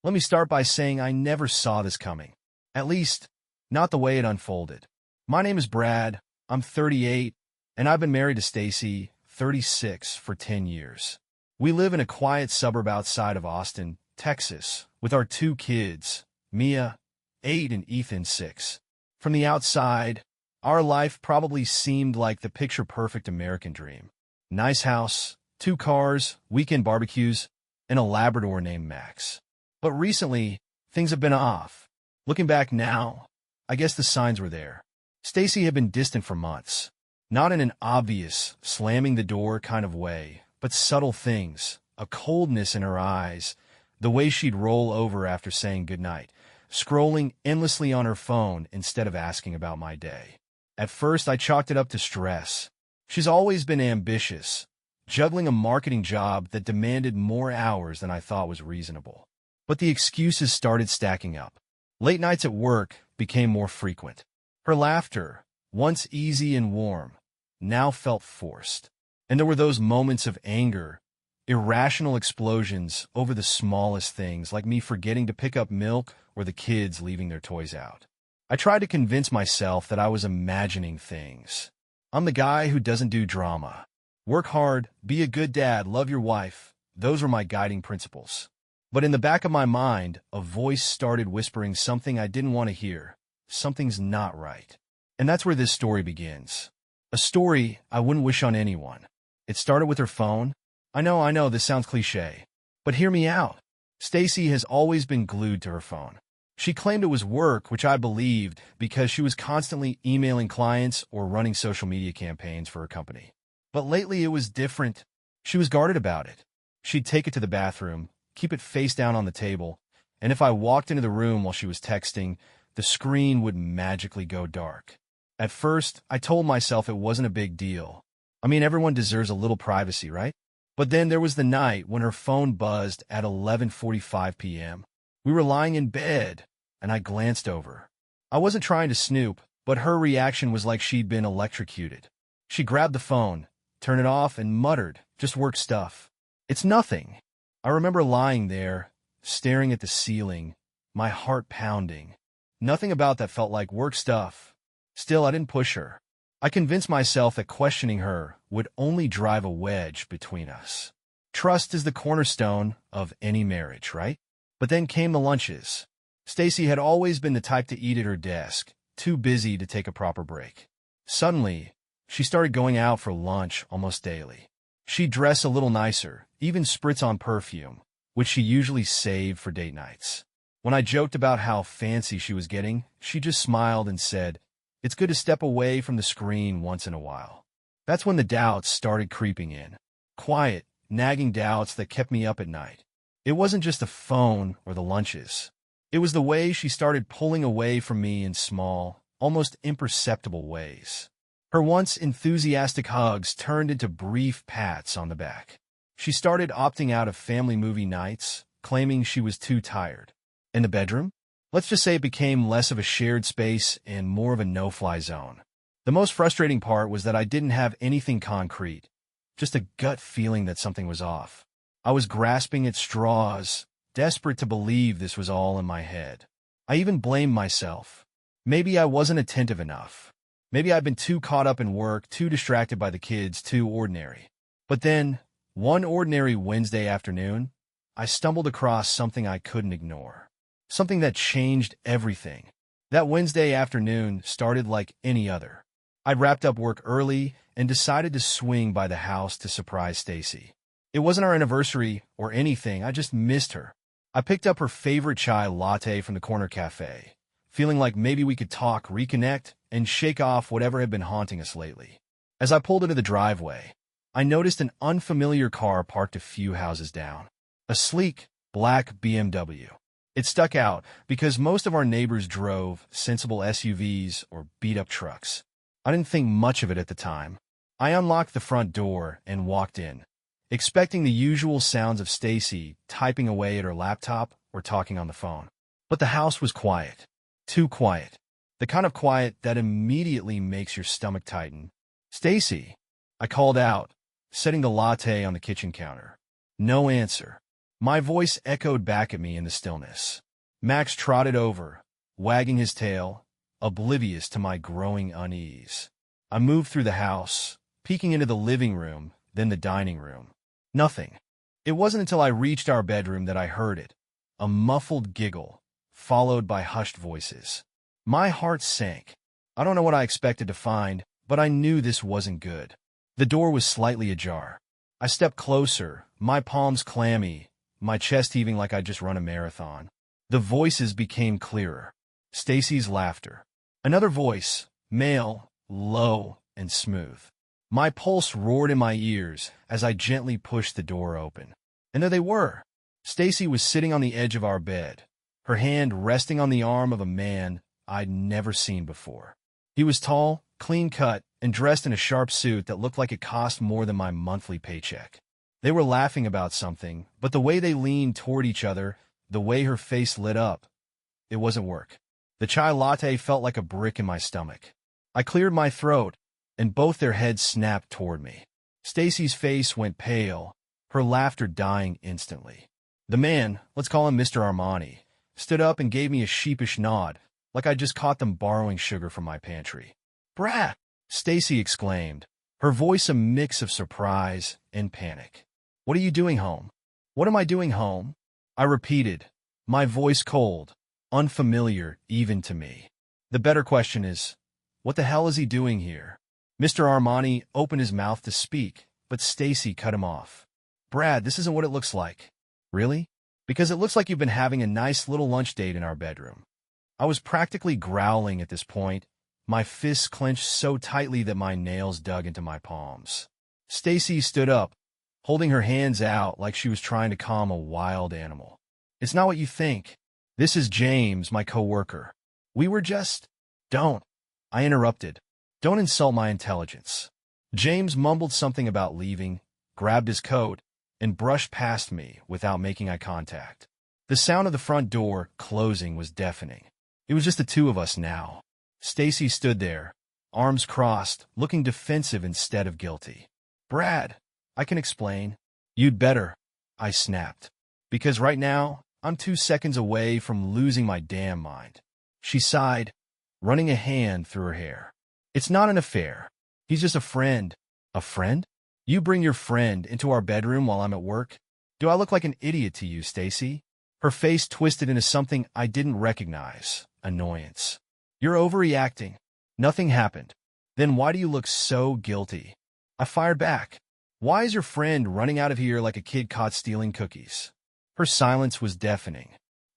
Let me start by saying I never saw this coming. At least, not the way it unfolded. My name is Brad, I'm 38, and I've been married to Stacy, 36, for 10 years. We live in a quiet suburb outside of Austin, Texas, with our two kids, Mia, 8, and Ethan, 6. From the outside, our life probably seemed like the picture-perfect American dream. Nice house, 2 cars, weekend barbecues, and a Labrador named Max. But recently, things have been off. Looking back now, I guess the signs were there. Stacy had been distant for months. Not in an obvious, slamming the door kind of way, but subtle things, a coldness in her eyes, the way she'd roll over after saying goodnight, scrolling endlessly on her phone instead of asking about my day. At first, I chalked it up to stress. She's always been ambitious, juggling a marketing job that demanded more hours than I thought was reasonable. But the excuses started stacking up. Late nights at work became more frequent. Her laughter, once easy and warm, now felt forced. And there were those moments of anger, irrational explosions over the smallest things, like me forgetting to pick up milk or the kids leaving their toys out. I tried to convince myself that I was imagining things. I'm the guy who doesn't do drama. Work hard, be a good dad, love your wife. Those were my guiding principles. But in the back of my mind, a voice started whispering something I didn't want to hear. Something's not right. And that's where this story begins. A story I wouldn't wish on anyone. It started with her phone. I know, this sounds cliché. But hear me out. Stacy has always been glued to her phone. She claimed it was work, which I believed, because she was constantly emailing clients or running social media campaigns for her company. But lately it was different. She was guarded about it. She'd take it to the bathroom, keep it face down on the table, and if I walked into the room while she was texting, the screen would magically go dark. At first, I told myself it wasn't a big deal. I mean, everyone deserves a little privacy, right? But then there was the night when her phone buzzed at 11:45 p.m. We were lying in bed, and I glanced over. I wasn't trying to snoop, but her reaction was like she'd been electrocuted. She grabbed the phone, turned it off, and muttered, "Just work stuff." "It's nothing." I remember lying there, staring at the ceiling, my heart pounding. Nothing about that felt like work stuff. Still, I didn't push her. I convinced myself that questioning her would only drive a wedge between us. Trust is the cornerstone of any marriage, right? But then came the lunches. Stacy had always been the type to eat at her desk, too busy to take a proper break. Suddenly, she started going out for lunch almost daily. She'd dress a little nicer, even spritz on perfume, which she usually saved for date nights. When I joked about how fancy she was getting, she just smiled and said, "It's good to step away from the screen once in a while." That's when the doubts started creeping in. Quiet, nagging doubts that kept me up at night. It wasn't just the phone or the lunches. It was the way she started pulling away from me in small, almost imperceptible ways. Her once enthusiastic hugs turned into brief pats on the back. She started opting out of family movie nights, claiming she was too tired. In the bedroom? Let's just say it became less of a shared space and more of a no-fly zone. The most frustrating part was that I didn't have anything concrete, just a gut feeling that something was off. I was grasping at straws, desperate to believe this was all in my head. I even blamed myself. Maybe I wasn't attentive enough. Maybe I'd been too caught up in work, too distracted by the kids, too ordinary. But then, one ordinary Wednesday afternoon, I stumbled across something I couldn't ignore. Something that changed everything. That Wednesday afternoon started like any other. I'd wrapped up work early and decided to swing by the house to surprise Stacy. It wasn't our anniversary or anything, I just missed her. I picked up her favorite chai latte from the corner cafe, feeling like maybe we could talk, reconnect, and shake off whatever had been haunting us lately. As I pulled into the driveway, I noticed an unfamiliar car parked a few houses down. A sleek, black BMW. It stuck out because most of our neighbors drove sensible SUVs or beat-up trucks. I didn't think much of it at the time. I unlocked the front door and walked in, expecting the usual sounds of Stacy typing away at her laptop or talking on the phone. But the house was quiet. Too quiet. The kind of quiet that immediately makes your stomach tighten. "Stacy," I called out, setting the latte on the kitchen counter. No answer. My voice echoed back at me in the stillness. Max trotted over, wagging his tail, oblivious to my growing unease. I moved through the house, peeking into the living room, then the dining room. Nothing. It wasn't until I reached our bedroom that I heard it, a muffled giggle, followed by hushed voices. My heart sank. I don't know what I expected to find, but I knew this wasn't good. The door was slightly ajar. I stepped closer, my palms clammy, my chest heaving like I'd just run a marathon. The voices became clearer. Stacy's laughter. Another voice, male, low, and smooth. My pulse roared in my ears as I gently pushed the door open. And there they were. Stacy was sitting on the edge of our bed, her hand resting on the arm of a man I'd never seen before. He was tall, clean-cut, and dressed in a sharp suit that looked like it cost more than my monthly paycheck. They were laughing about something, but the way they leaned toward each other, the way her face lit up, it wasn't work. The chai latte felt like a brick in my stomach. I cleared my throat, and both their heads snapped toward me. Stacy's face went pale, her laughter dying instantly. The man, let's call him Mr. Armani, stood up and gave me a sheepish nod, like I'd just caught them borrowing sugar from my pantry. "Brat!" Stacy exclaimed, her voice a mix of surprise and panic. "What are you doing home?" "What am I doing home?" I repeated, my voice cold, unfamiliar even to me. The better question is, what the hell is he doing here? Mr. Armani opened his mouth to speak, but Stacy cut him off. "Brad, this isn't what it looks like." "Really?" "Because it looks like you've been having a nice little lunch date in our bedroom." I was practically growling at this point, my fists clenched so tightly that my nails dug into my palms. Stacy stood up, holding her hands out like she was trying to calm a wild animal. "It's not what you think. This is James, my coworker. We were just—" "Don't," I interrupted. "Don't insult my intelligence." James mumbled something about leaving, grabbed his coat, and brushed past me without making eye contact. The sound of the front door closing was deafening. It was just the two of us now. Stacy stood there, arms crossed, looking defensive instead of guilty. "Brad, I can explain." "You'd better," I snapped. "Because right now, I'm 2 seconds away from losing my damn mind." She sighed, running a hand through her hair. "It's not an affair. He's just a friend." "A friend? You bring your friend into our bedroom while I'm at work? Do I look like an idiot to you, Stacy?" Her face twisted into something I didn't recognize, annoyance. "You're overreacting. Nothing happened. Then why do you look so guilty?" I fired back. "Why is your friend running out of here like a kid caught stealing cookies?" Her silence was deafening.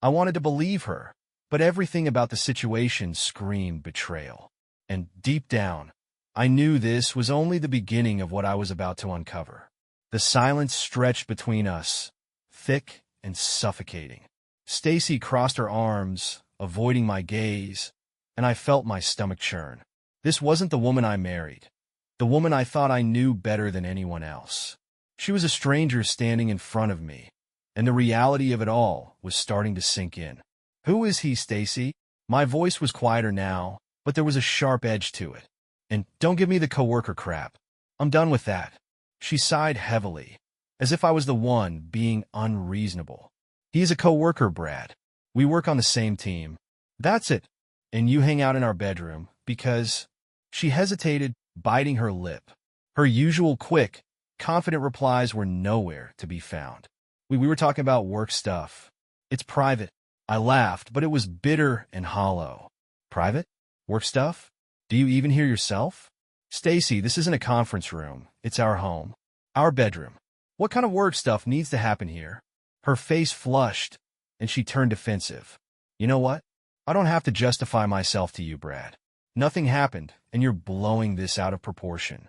I wanted to believe her, but everything about the situation screamed betrayal. And deep down, I knew this was only the beginning of what I was about to uncover. The silence stretched between us, thick and suffocating. Stacy crossed her arms, avoiding my gaze, and I felt my stomach churn. This wasn't the woman I married, the woman I thought I knew better than anyone else. She was a stranger standing in front of me, and the reality of it all was starting to sink in. "Who is he, Stacy?" My voice was quieter now, but there was a sharp edge to it. "And don't give me the coworker crap. I'm done with that." She sighed heavily, as if I was the one being unreasonable. "He is a coworker, Brad. We work on the same team. That's it. And you hang out in our bedroom because—" She hesitated, biting her lip. Her usual quick, confident replies were nowhere to be found. We were talking about work stuff. "It's private." I laughed, but it was bitter and hollow. "Private? Work stuff? Do you even hear yourself?" "Stacy, this isn't a conference room. It's our home. Our bedroom. What kind of work stuff needs to happen here?" Her face flushed, and she turned defensive. "You know what? I don't have to justify myself to you, Brad. Nothing happened, and you're blowing this out of proportion."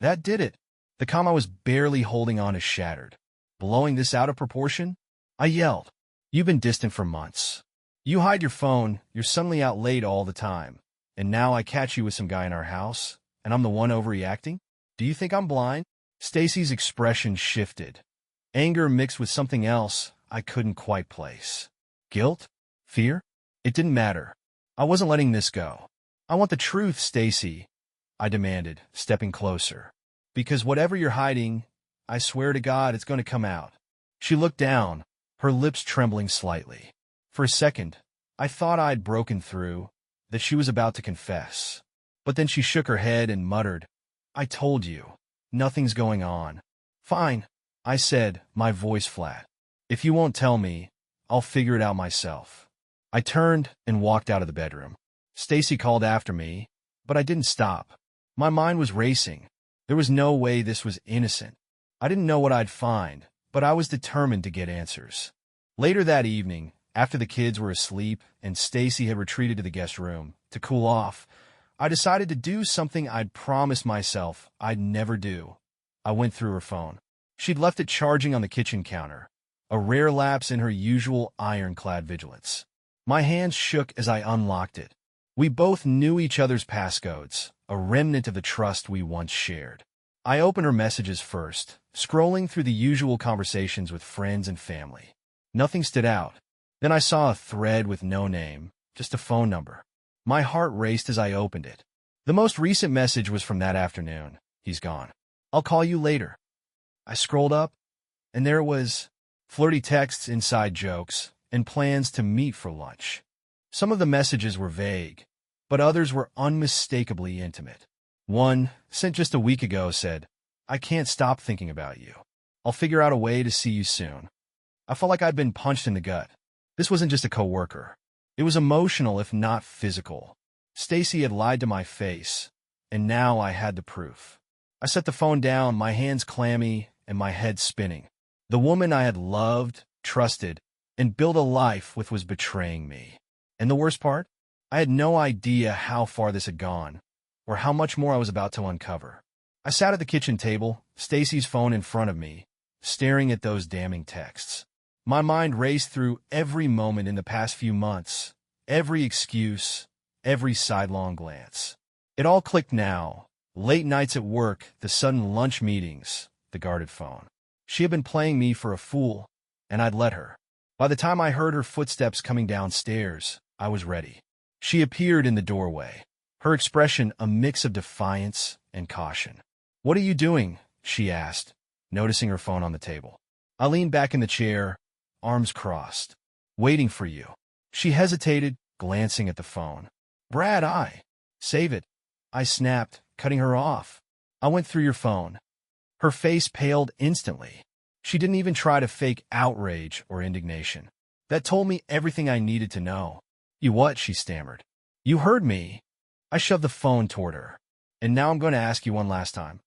That did it. The calm I was barely holding on is shattered. "Blowing this out of proportion?" I yelled. "You've been distant for months. You hide your phone, you're suddenly out late all the time, and now I catch you with some guy in our house, and I'm the one overreacting? Do you think I'm blind?" Stacy's expression shifted. Anger mixed with something else I couldn't quite place. Guilt? Fear? It didn't matter. I wasn't letting this go. "I want the truth, Stacy," I demanded, stepping closer. "Because whatever you're hiding, I swear to God it's going to come out." She looked down, her lips trembling slightly. For a second, I thought I'd broken through, that she was about to confess. But then she shook her head and muttered, "I told you. Nothing's going on." "Fine," I said, my voice flat. "If you won't tell me, I'll figure it out myself." I turned and walked out of the bedroom. Stacy called after me, but I didn't stop. My mind was racing. There was no way this was innocent. I didn't know what I'd find, but I was determined to get answers. Later that evening, after the kids were asleep and Stacy had retreated to the guest room to cool off, I decided to do something I'd promised myself I'd never do. I went through her phone. She'd left it charging on the kitchen counter, a rare lapse in her usual ironclad vigilance. My hands shook as I unlocked it. We both knew each other's passcodes, a remnant of the trust we once shared. I opened her messages first, scrolling through the usual conversations with friends and family. Nothing stood out. Then I saw a thread with no name, just a phone number. My heart raced as I opened it. The most recent message was from that afternoon. "He's gone. I'll call you later." I scrolled up, and there it was. Flirty texts, inside jokes, and plans to meet for lunch. Some of the messages were vague, but others were unmistakably intimate. One, sent just a week ago, said, "I can't stop thinking about you. I'll figure out a way to see you soon." I felt like I'd been punched in the gut. This wasn't just a coworker. It was emotional, if not physical. Stacy had lied to my face, and now I had the proof. I set the phone down, my hands clammy and my head spinning. The woman I had loved, trusted, and built a life with was betraying me. And the worst part? I had no idea how far this had gone, or how much more I was about to uncover. I sat at the kitchen table, Stacy's phone in front of me, staring at those damning texts. My mind raced through every moment in the past few months, every excuse, every sidelong glance. It all clicked now. Late nights at work, the sudden lunch meetings, the guarded phone. She had been playing me for a fool, and I'd let her. By the time I heard her footsteps coming downstairs, I was ready. She appeared in the doorway, her expression a mix of defiance and caution. "What are you doing?" she asked, noticing her phone on the table. I leaned back in the chair, arms crossed. "Waiting for you." She hesitated, glancing at the phone. "Brad, Save it," I snapped, cutting her off. "I went through your phone." Her face paled instantly. She didn't even try to fake outrage or indignation. That told me everything I needed to know. "You what?" she stammered. "You heard me." I shoved the phone toward her. "And now I'm going to ask you one last time.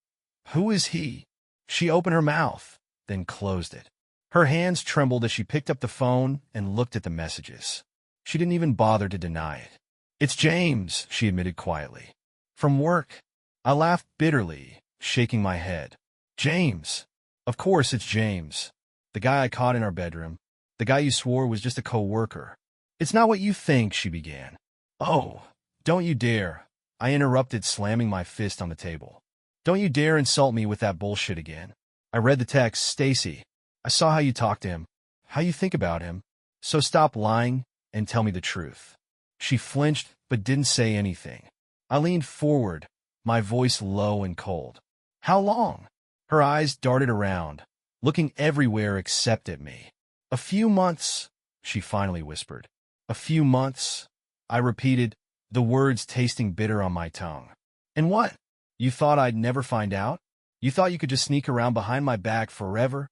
Who is he?" She opened her mouth, then closed it. Her hands trembled as she picked up the phone and looked at the messages. She didn't even bother to deny it. "It's James," she admitted quietly. "From work." I laughed bitterly, shaking my head. "James? Of course it's James. The guy I caught in our bedroom. The guy you swore was just a co-worker." "It's not what you think," she began. "Oh, don't you dare," I interrupted, slamming my fist on the table. "Don't you dare insult me with that bullshit again." I read the text. "Stacy, I saw how you talk to him, how you think about him. So stop lying and tell me the truth." She flinched but didn't say anything. I leaned forward, my voice low and cold. "How long?" Her eyes darted around, looking everywhere except at me. "A few months," she finally whispered. "A few months," I repeated, the words tasting bitter on my tongue. "And what? You thought I'd never find out? You thought you could just sneak around behind my back forever?"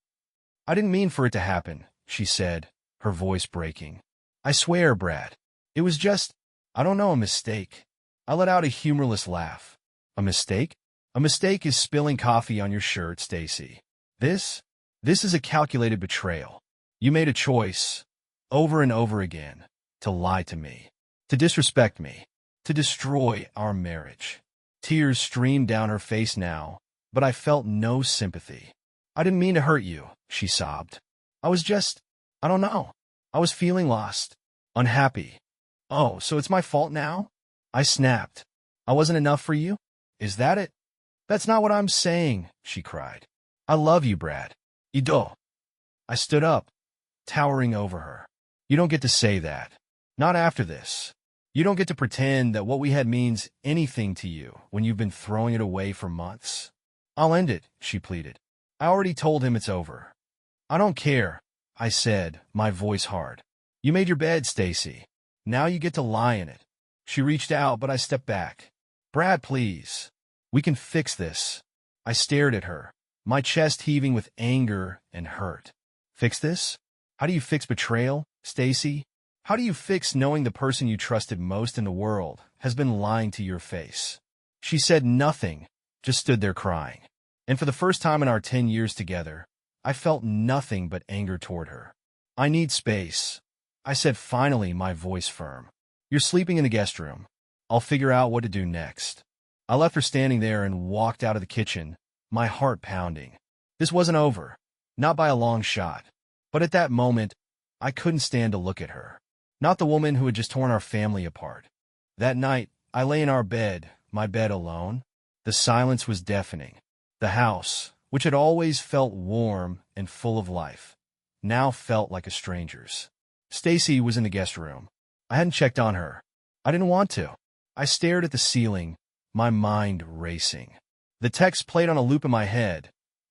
"I didn't mean for it to happen," she said, her voice breaking. "I swear, Brad. It was just, I don't know, a mistake." I let out a humorless laugh. "A mistake? A mistake is spilling coffee on your shirt, Stacy. This is a calculated betrayal. You made a choice, over and over again, to lie to me, to disrespect me, to destroy our marriage." Tears streamed down her face now, but I felt no sympathy. "I didn't mean to hurt you," she sobbed. "I was just, I don't know. I was feeling lost, unhappy." "Oh, so it's my fault now?" I snapped. "I wasn't enough for you? Is that it?" "That's not what I'm saying," she cried. "I love you, Brad. You do." I stood up, towering over her. "You don't get to say that. Not after this. You don't get to pretend that what we had means anything to you when you've been throwing it away for months." "I'll end it," she pleaded. "I already told him it's over." "I don't care. I said, my voice hard. You made your bed, Stacy. Now you get to lie in it. She reached out, but I stepped back. Brad, please. We can fix this. I stared at her, my chest heaving with anger and hurt. Fix this? How do you fix betrayal, Stacy? How do you fix knowing the person you trusted most in the world has been lying to your face? She said nothing, just stood there crying. And for the first time in our 10 years together, I felt nothing but anger toward her. I need space, I said finally, my voice firm. You're sleeping in the guest room. I'll figure out what to do next. I left her standing there and walked out of the kitchen, my heart pounding. This wasn't over, not by a long shot. But at that moment, I couldn't stand to look at her. Not the woman who had just torn our family apart. That night, I lay in our bed, my bed alone. The silence was deafening. The house, which had always felt warm and full of life, now felt like a stranger's. Stacy was in the guest room. I hadn't checked on her. I didn't want to. I stared at the ceiling, my mind racing. The text played on a loop in my head,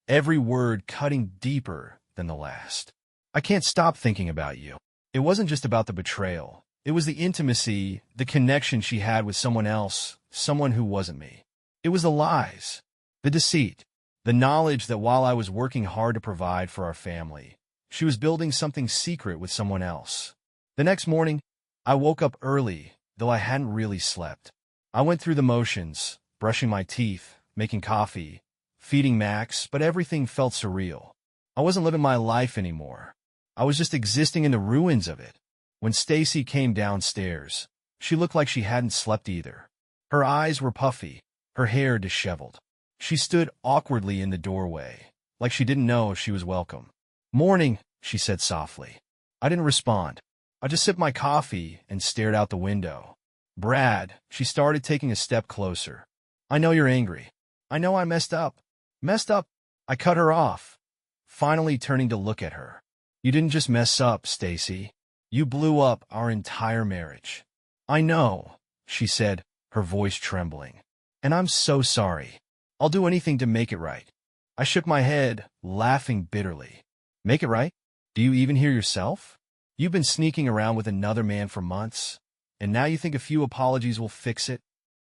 every word cutting deeper than the last. I can't stop thinking about you. It wasn't just about the betrayal. It was the intimacy, the connection she had with someone else, someone who wasn't me. It was the lies, the deceit, the knowledge that while I was working hard to provide for our family, she was building something secret with someone else. The next morning, I woke up early, though I hadn't really slept. I went through the motions, brushing my teeth, making coffee, feeding Max, but everything felt surreal. I wasn't living my life anymore. I was just existing in the ruins of it. When Stacy came downstairs, she looked like she hadn't slept either. Her eyes were puffy, her hair disheveled. She stood awkwardly in the doorway, like she didn't know she was welcome. Morning, she said softly. I didn't respond. I just sipped my coffee and stared out the window. Brad, she started taking a step closer. I know you're angry. I know I messed up. Messed up? I cut her off, finally turning to look at her. You didn't just mess up, Stacy. You blew up our entire marriage. I know, she said, her voice trembling. And I'm so sorry. I'll do anything to make it right. I shook my head, laughing bitterly. Make it right? Do you even hear yourself? You've been sneaking around with another man for months, and now you think a few apologies will fix it?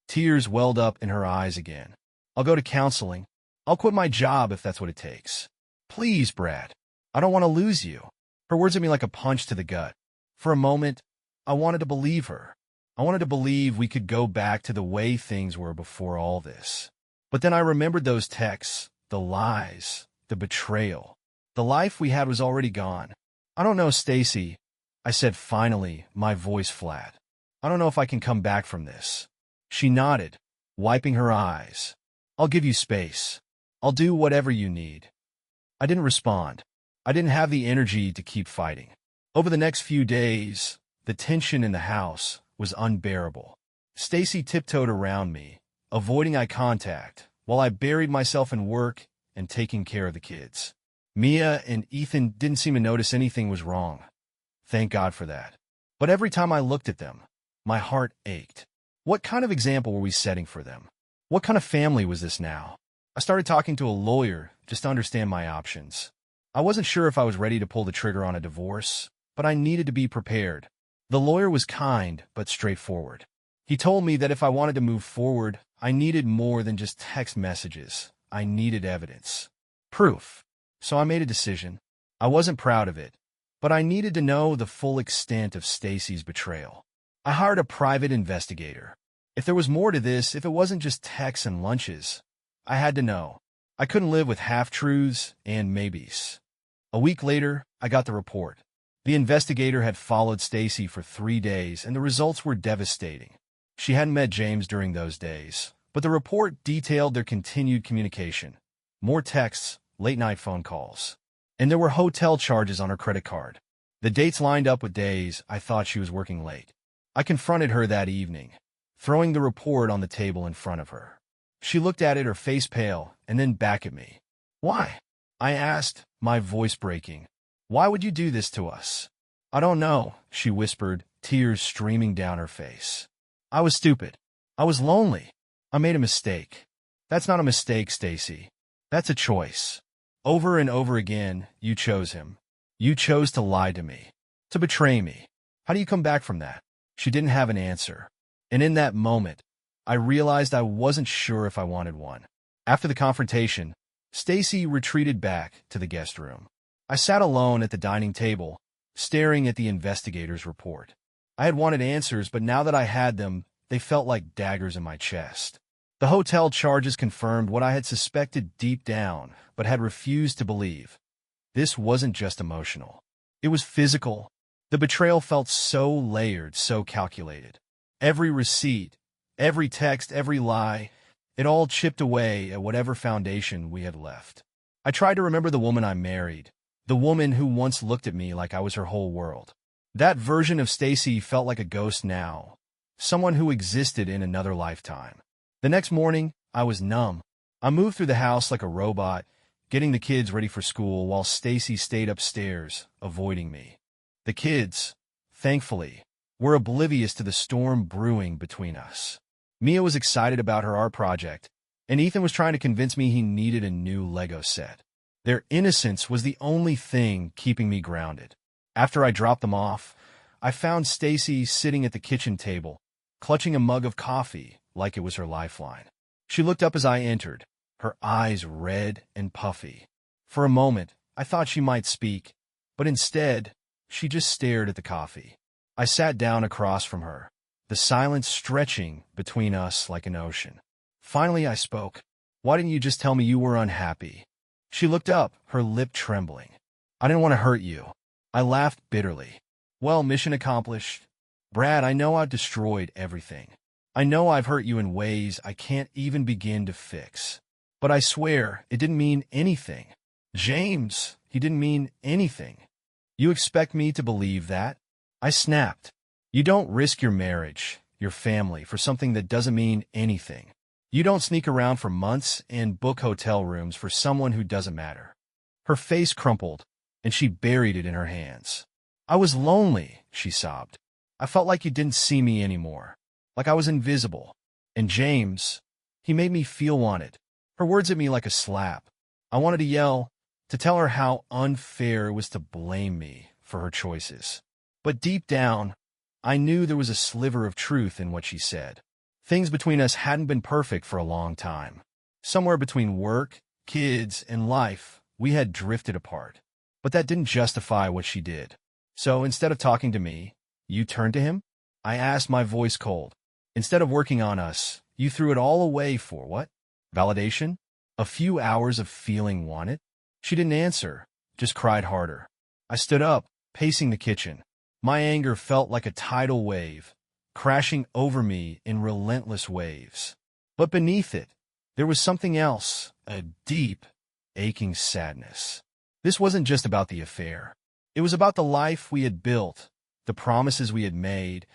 Tears welled up in her eyes again. I'll go to counseling. I'll quit my job if that's what it takes. Please, Brad. I don't want to lose you. Her words hit me like a punch to the gut. For a moment, I wanted to believe her. I wanted to believe we could go back to the way things were before all this. But then I remembered those texts, the lies, the betrayal. The life we had was already gone. I don't know, Stacy, I said finally, my voice flat. I don't know if I can come back from this. She nodded, wiping her eyes. I'll give you space. I'll do whatever you need. I didn't respond. I didn't have the energy to keep fighting. Over the next few days, the tension in the house was unbearable. Stacy tiptoed around me, avoiding eye contact, while I buried myself in work and taking care of the kids. Mia and Ethan didn't seem to notice anything was wrong. Thank God for that. But every time I looked at them, my heart ached. What kind of example were we setting for them? What kind of family was this now? I started talking to a lawyer just to understand my options. I wasn't sure if I was ready to pull the trigger on a divorce, but I needed to be prepared. The lawyer was kind but straightforward. He told me that if I wanted to move forward, I needed more than just text messages. I needed evidence. Proof. So I made a decision. I wasn't proud of it, but I needed to know the full extent of Stacy's betrayal. I hired a private investigator. If there was more to this, if it wasn't just texts and lunches, I had to know. I couldn't live with half-truths and maybes. A week later, I got the report. The investigator had followed Stacy for 3 days, and the results were devastating. She hadn't met James during those days, but the report detailed their continued communication. More texts, late-night phone calls. And there were hotel charges on her credit card. The dates lined up with days I thought she was working late. I confronted her that evening, throwing the report on the table in front of her. She looked at it, her face pale, and then back at me. Why? I asked, my voice breaking. Why would you do this to us? I don't know, she whispered, tears streaming down her face. I was stupid. I was lonely. I made a mistake. That's not a mistake, Stacy. That's a choice. Over and over again, you chose him. You chose to lie to me, to betray me. How do you come back from that? She didn't have an answer. And in that moment, I realized I wasn't sure if I wanted one. After the confrontation, Stacy retreated back to the guest room. I sat alone at the dining table, staring at the investigator's report. I had wanted answers, but now that I had them, they felt like daggers in my chest. The hotel charges confirmed what I had suspected deep down, but had refused to believe. This wasn't just emotional. It was physical. The betrayal felt so layered, so calculated. Every receipt, every text, every lie, it all chipped away at whatever foundation we had left. I tried to remember the woman I married, the woman who once looked at me like I was her whole world. That version of Stacy felt like a ghost now, someone who existed in another lifetime. The next morning, I was numb. I moved through the house like a robot, getting the kids ready for school while Stacy stayed upstairs, avoiding me. The kids, thankfully, were oblivious to the storm brewing between us. Mia was excited about her art project, and Ethan was trying to convince me he needed a new Lego set. Their innocence was the only thing keeping me grounded. After I dropped them off, I found Stacy sitting at the kitchen table, clutching a mug of coffee like it was her lifeline. She looked up as I entered, her eyes red and puffy. For a moment, I thought she might speak, but instead, she just stared at the coffee. I sat down across from her, the silence stretching between us like an ocean. Finally, I spoke. "Why didn't you just tell me you were unhappy?" She looked up, her lip trembling. "I didn't want to hurt you." I laughed bitterly. "Well, mission accomplished. Brad, I know I've destroyed everything. I know I've hurt you in ways I can't even begin to fix. But I swear, it didn't mean anything. James, he didn't mean anything. You expect me to believe that?" I snapped. "You don't risk your marriage, your family, for something that doesn't mean anything. You don't sneak around for months and book hotel rooms for someone who doesn't matter." Her face crumpled, and she buried it in her hands. "I was lonely," she sobbed. "I felt like you didn't see me anymore, like I was invisible. And James, he made me feel wanted." Her words hit me like a slap. I wanted to yell, to tell her how unfair it was to blame me for her choices. But deep down, I knew there was a sliver of truth in what she said. Things between us hadn't been perfect for a long time. Somewhere between work, kids, and life, we had drifted apart. But that didn't justify what she did. "So instead of talking to me, you turned to him?" I asked, my voice cold. "Instead of working on us, you threw it all away for what? Validation? A few hours of feeling wanted?" She didn't answer, just cried harder. I stood up, pacing the kitchen. My anger felt like a tidal wave, crashing over me in relentless waves. But beneath it, there was something else, a deep, aching sadness. This wasn't just about the affair. It was about the life we had built, the promises we had made,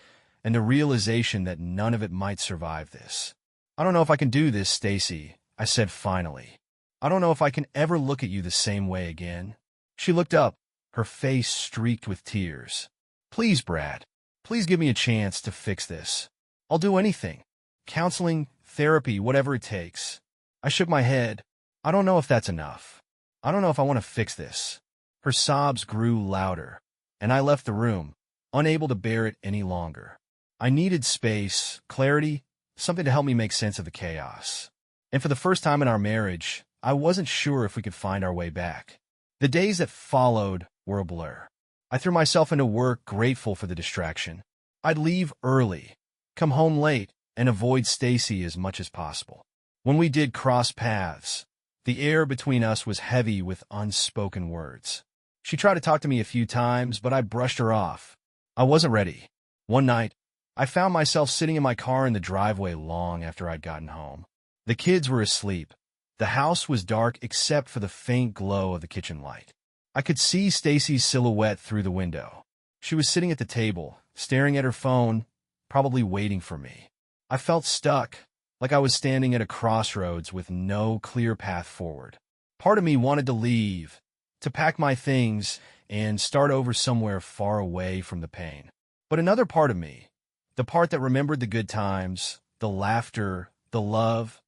and the realization that none of it might survive this. "I don't know if I can do this, Stacy," I said finally. "I don't know if I can ever look at you the same way again." She looked up, her face streaked with tears. "Please, Brad, please give me a chance to fix this. I'll do anything. Counseling, therapy, whatever it takes." I shook my head. "I don't know if that's enough. I don't know if I want to fix this." Her sobs grew louder, and I left the room, unable to bear it any longer. I needed space, clarity, something to help me make sense of the chaos. And for the first time in our marriage, I wasn't sure if we could find our way back. The days that followed were a blur. I threw myself into work, grateful for the distraction. I'd leave early, come home late, and avoid Stacy as much as possible. When we did cross paths, the air between us was heavy with unspoken words. She tried to talk to me a few times, but I brushed her off. I wasn't ready. One night, I found myself sitting in my car in the driveway long after I'd gotten home. The kids were asleep. The house was dark except for the faint glow of the kitchen light. I could see Stacy's silhouette through the window. She was sitting at the table, staring at her phone, probably waiting for me. I felt stuck, like I was standing at a crossroads with no clear path forward. Part of me wanted to leave, to pack my things and start over somewhere far away from the pain. But another part of me, the part that remembered the good times, the laughter, the love,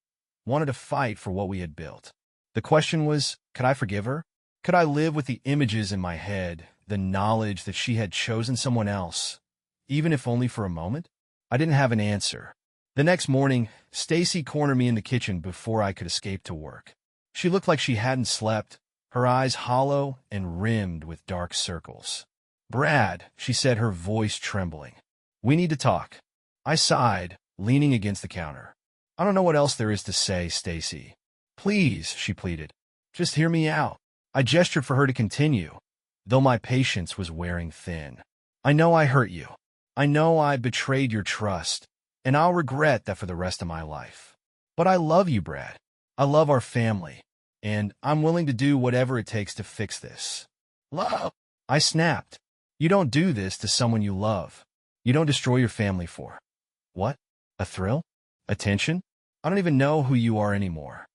wanted to fight for what we had built. The question was, could I forgive her? Could I live with the images in my head, the knowledge that she had chosen someone else, even if only for a moment? I didn't have an answer. The next morning, Stacy cornered me in the kitchen before I could escape to work. She looked like she hadn't slept, her eyes hollow and rimmed with dark circles. "Brad," she said, her voice trembling. "We need to talk." I sighed, leaning against the counter. "I don't know what else there is to say, Stacy." "Please," she pleaded. "Just hear me out." I gestured for her to continue, though my patience was wearing thin. "I know I hurt you. I know I betrayed your trust, and I'll regret that for the rest of my life. But I love you, Brad. I love our family, and I'm willing to do whatever it takes to fix this." "Love?" I snapped. "You don't do this to someone you love. You don't destroy your family for. What? A thrill? Attention? I don't even know who you are anymore."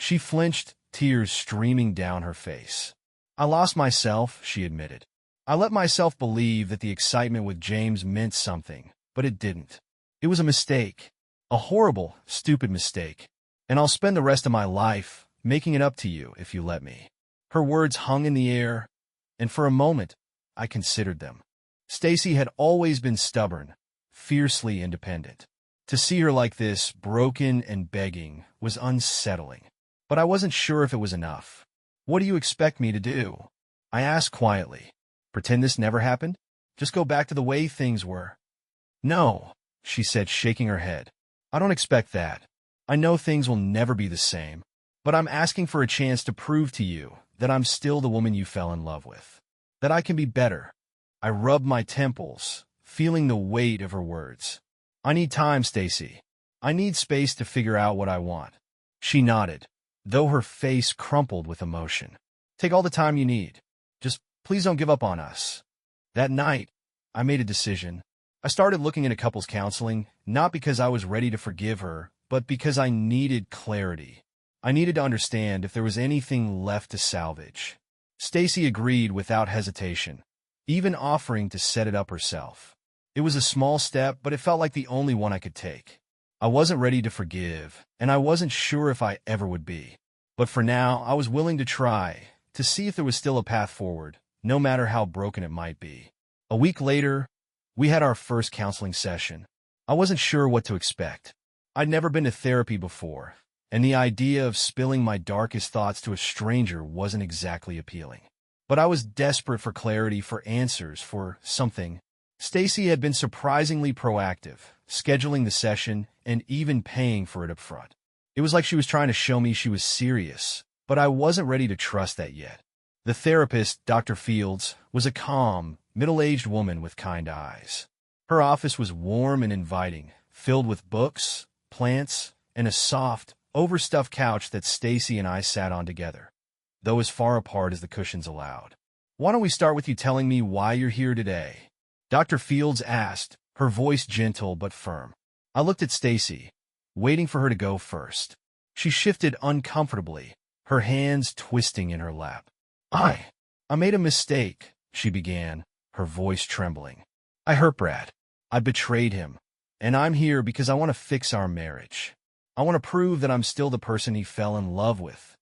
She flinched, tears streaming down her face. "I lost myself," she admitted. "I let myself believe that the excitement with James meant something, but it didn't. It was a mistake. A horrible, stupid mistake. And I'll spend the rest of my life making it up to you if you let me." Her words hung in the air, and for a moment, I considered them. Stacy had always been stubborn, fiercely independent. To see her like this, broken and begging, was unsettling. But I wasn't sure if it was enough. "What do you expect me to do?" I asked quietly. "Pretend this never happened? Just go back to the way things were?" "No," she said, shaking her head. "I don't expect that. I know things will never be the same. But I'm asking for a chance to prove to you that I'm still the woman you fell in love with. That I can be better." I rubbed my temples, feeling the weight of her words. "I need time, Stacy. I need space to figure out what I want." She nodded, though her face crumpled with emotion. "Take all the time you need. Just please don't give up on us." That night, I made a decision. I started looking into couples counseling, not because I was ready to forgive her, but because I needed clarity. I needed to understand if there was anything left to salvage. Stacy agreed without hesitation, even offering to set it up herself. It was a small step, but it felt like the only one I could take. I wasn't ready to forgive, and I wasn't sure if I ever would be. But for now, I was willing to try, to see if there was still a path forward, no matter how broken it might be. A week later, we had our first counseling session. I wasn't sure what to expect. I'd never been to therapy before, and the idea of spilling my darkest thoughts to a stranger wasn't exactly appealing. But I was desperate for clarity, for answers, for something. Stacy had been surprisingly proactive, scheduling the session and even paying for it up front. It was like she was trying to show me she was serious, but I wasn't ready to trust that yet. The therapist, Dr. Fields, was a calm, middle-aged woman with kind eyes. Her office was warm and inviting, filled with books, plants, and a soft, overstuffed couch that Stacy and I sat on together, though as far apart as the cushions allowed. "Why don't we start with you telling me why you're here today?" Dr. Fields asked, her voice gentle but firm. I looked at Stacy, waiting for her to go first. She shifted uncomfortably, her hands twisting in her lap. I made a mistake," she began, her voice trembling. "I hurt Brad. I betrayed him. And I'm here because I want to fix our marriage. I want to prove that I'm still the person he fell in love with."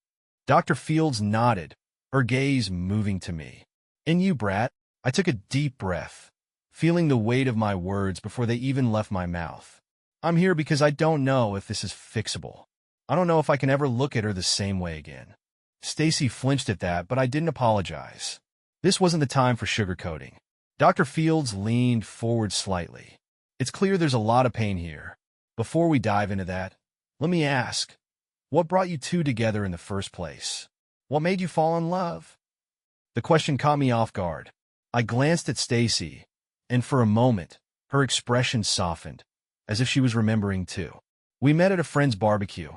Dr. Fields nodded, her gaze moving to me. "And you, Brad?" I took a deep breath, feeling the weight of my words before they even left my mouth. "I'm here because I don't know if this is fixable. I don't know if I can ever look at her the same way again." Stacy flinched at that, but I didn't apologize. This wasn't the time for sugarcoating. Dr. Fields leaned forward slightly. "It's clear there's a lot of pain here. Before we dive into that, let me ask, what brought you two together in the first place? What made you fall in love?" The question caught me off guard. I glanced at Stacy, and for a moment, her expression softened, as if she was remembering too. "We met at a friend's barbecue,"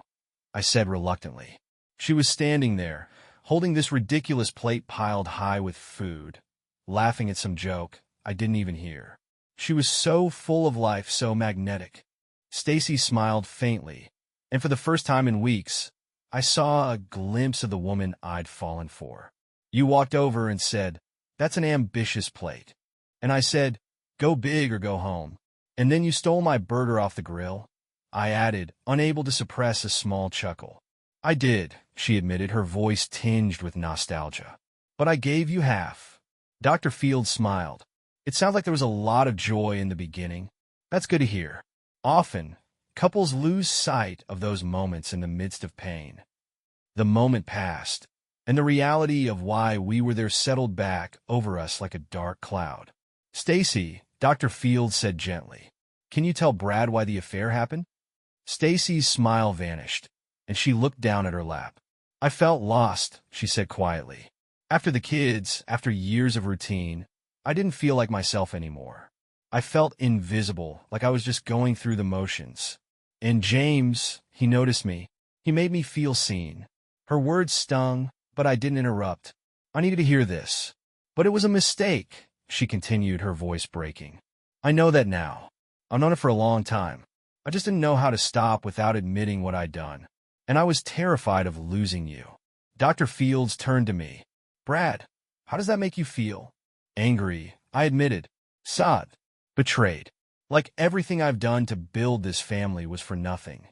I said reluctantly. She was standing there, holding this ridiculous plate piled high with food, laughing at some joke I didn't even hear. She was so full of life, so magnetic. Stacy smiled faintly, and for the first time in weeks, I saw a glimpse of the woman I'd fallen for. "You walked over and said, 'That's an ambitious plate.' And I said, 'Go big or go home.' And then you stole my burger off the grill," I added, unable to suppress a small chuckle. "I did," she admitted, her voice tinged with nostalgia. But I gave you half. Dr. Fields smiled. It sounded like there was a lot of joy in the beginning. That's good to hear. Often, couples lose sight of those moments in the midst of pain. The moment passed, and the reality of why we were there settled back over us like a dark cloud. Stacy, Dr. Fields said gently, can you tell Brad why the affair happened? Stacy's smile vanished, and she looked down at her lap. I felt lost, she said quietly. After the kids, after years of routine, I didn't feel like myself anymore. I felt invisible, like I was just going through the motions. And James, he noticed me. He made me feel seen. Her words stung, but I didn't interrupt. I needed to hear this. But it was a mistake, she continued, her voice breaking. I know that now. I've known it for a long time. I just didn't know how to stop without admitting what I'd done. And I was terrified of losing you. Dr. Fields turned to me. Brad, how does that make you feel? Angry, I admitted. Sad. Betrayed. Like everything I've done to build this family was for nothing.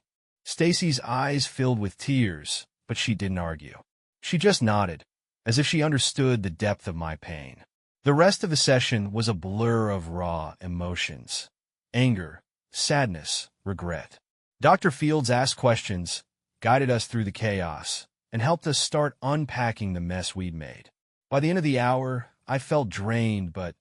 Stacy's eyes filled with tears, but she didn't argue. She just nodded, as if she understood the depth of my pain. The rest of the session was a blur of raw emotions. Anger, sadness, regret. Dr. Fields asked questions, guided us through the chaos, and helped us start unpacking the mess we'd made. By the end of the hour, I felt drained but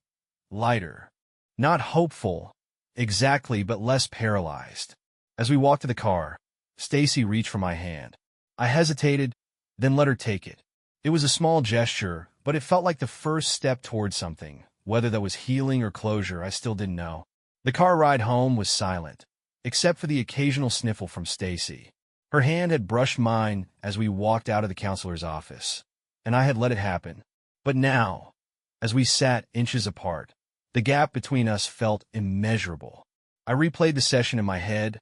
lighter. Not hopeful, exactly, but less paralyzed. As we walked to the car, Stacy reached for my hand. I hesitated, then let her take it. It was a small gesture, but it felt like the first step towards something. Whether that was healing or closure, I still didn't know. The car ride home was silent, except for the occasional sniffle from Stacy. Her hand had brushed mine as we walked out of the counselor's office, and I had let it happen. But now, as we sat inches apart, the gap between us felt immeasurable. I replayed the session in my head,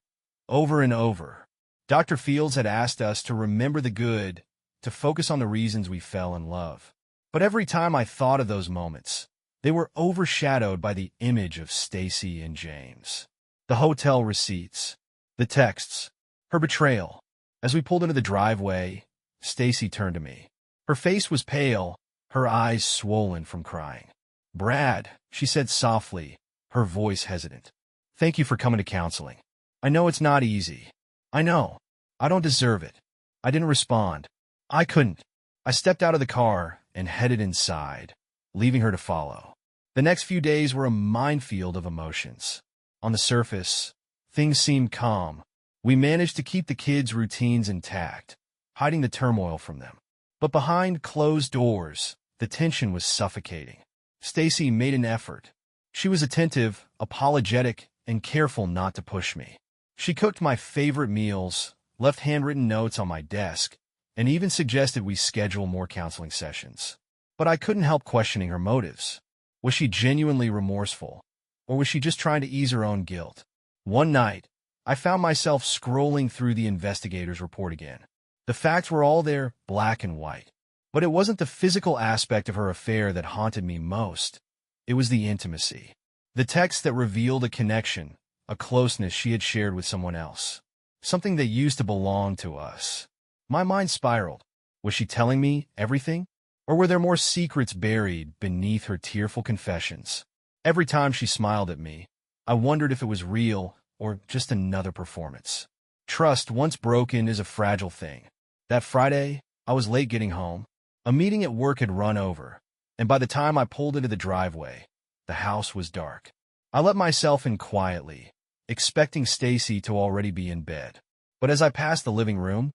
over and over. Dr. Fields had asked us to remember the good, to focus on the reasons we fell in love. But every time I thought of those moments, they were overshadowed by the image of Stacy and James. The hotel receipts, the texts, her betrayal. As we pulled into the driveway, Stacy turned to me. Her face was pale, her eyes swollen from crying. Brad, she said softly, her voice hesitant. Thank you for coming to counseling. I know it's not easy. I know. I don't deserve it. I didn't respond. I couldn't. I stepped out of the car and headed inside, leaving her to follow. The next few days were a minefield of emotions. On the surface, things seemed calm. We managed to keep the kids' routines intact, hiding the turmoil from them. But behind closed doors, the tension was suffocating. Stacy made an effort. She was attentive, apologetic, and careful not to push me. She cooked my favorite meals, left handwritten notes on my desk, and even suggested we schedule more counseling sessions. But I couldn't help questioning her motives. Was she genuinely remorseful, or was she just trying to ease her own guilt? One night, I found myself scrolling through the investigator's report again. The facts were all there, black and white. But it wasn't the physical aspect of her affair that haunted me most. It was the intimacy. The text that revealed a connection, a closeness she had shared with someone else. Something that used to belong to us. My mind spiraled. Was she telling me everything? Or were there more secrets buried beneath her tearful confessions? Every time she smiled at me, I wondered if it was real or just another performance. Trust, once broken, is a fragile thing. That Friday, I was late getting home. A meeting at work had run over, and by the time I pulled into the driveway, the house was dark. I let myself in quietly, expecting Stacy to already be in bed. But as I passed the living room,